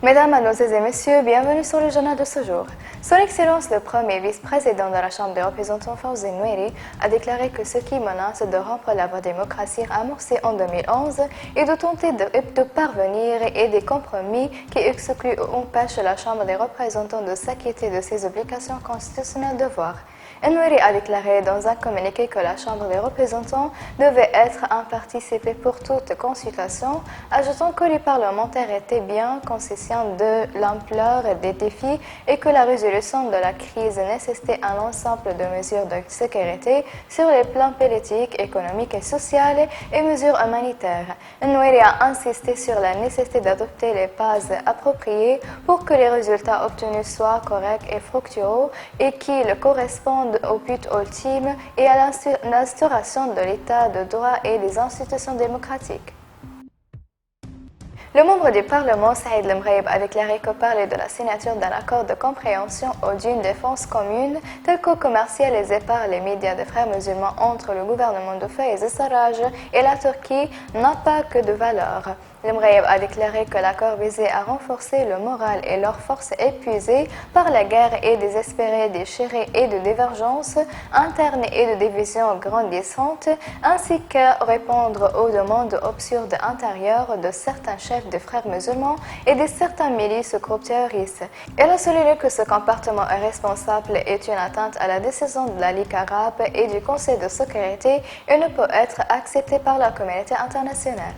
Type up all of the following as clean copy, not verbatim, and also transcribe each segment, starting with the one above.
Mesdames, Mademoiselles et Messieurs, bienvenue sur le journal de ce jour. Son Excellence le premier vice-président de la Chambre des représentants Fawzi Noueri a déclaré que ce qui menace de rompre la voie démocratique amorcée en 2011 est de tenter de parvenir à des compromis qui excluent ou empêchent la Chambre des représentants de s'acquitter de ses obligations constitutionnelles de voir. Noueri a déclaré dans un communiqué que la Chambre des représentants devait être un participé pour toute consultation, ajoutant que les parlementaires étaient bien conscients de l'ampleur des défis et que la résolution de la crise nécessitait un ensemble de mesures de sécurité sur les plans politiques, économiques et sociaux et mesures humanitaires. Noueri a insisté sur la nécessité d'adopter les bases appropriées pour que les résultats obtenus soient corrects et fructueux et qu'ils correspondent au but ultime et à l'instauration de l'état de droit et des institutions démocratiques. Le membre du Parlement, Saïd Lemreib, a déclaré que parler de la signature d'un accord de compréhension ou d'une défense commune, tel que commercialisé par les médias des frères musulmans entre le gouvernement de Fayez Sarraj et la Turquie, n'a pas que de valeur. Lemreib a déclaré que l'accord visait à renforcer le moral et leurs forces épuisées par la guerre et désespérées, déchirées et de divergences internes et de divisions grandissantes, ainsi qu'à répondre aux demandes absurdes intérieures de certains chefs de frères musulmans et de certains milices groupes terroristes. Elle a souligné que ce comportement irresponsable est une atteinte à la décision de la Ligue arabe et du Conseil de sécurité et ne peut être accepté par la communauté internationale.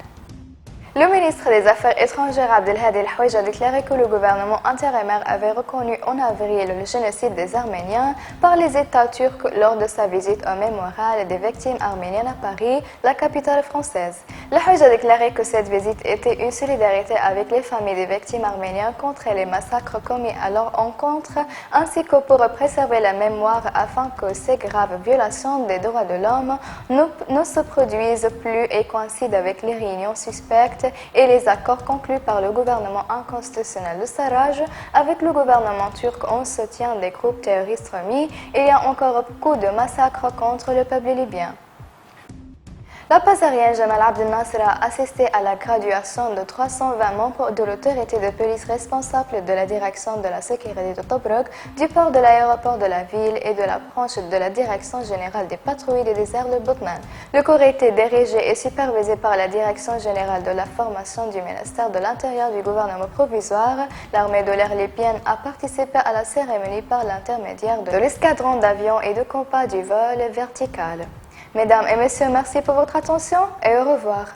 Le ministre des Affaires étrangères Abdelhadi El-Houej a déclaré que le gouvernement intérimaire avait reconnu en avril le génocide des Arméniens par les États turcs lors de sa visite au mémorial des victimes arméniennes à Paris, la capitale française. El-Houej a déclaré que cette visite était une solidarité avec les familles des victimes arméniennes contre les massacres commis à leur encontre, ainsi que pour préserver la mémoire afin que ces graves violations des droits de l'homme ne se produisent plus et coïncident avec les réunions suspectes et les accords conclus par le gouvernement inconstitutionnel de Sarraj avec le gouvernement turc en soutien des groupes terroristes remis. Il y a encore beaucoup de massacres contre le peuple libyen. La Passarienne Jamal Abdel Nasser a assisté à la graduation de 320 membres de l'autorité de police responsable de la direction de la sécurité de Tobruk, du port de l'aéroport de la ville et de la branche de la direction générale des patrouilles des déserts de Boutman. Le corps était dirigé et supervisé par la direction générale de la formation du ministère de l'Intérieur du gouvernement provisoire. L'armée de l'air libyenne a participé à la cérémonie par l'intermédiaire de l'escadron d'avions et de compas du vol vertical. Mesdames et messieurs, merci pour votre attention et au revoir.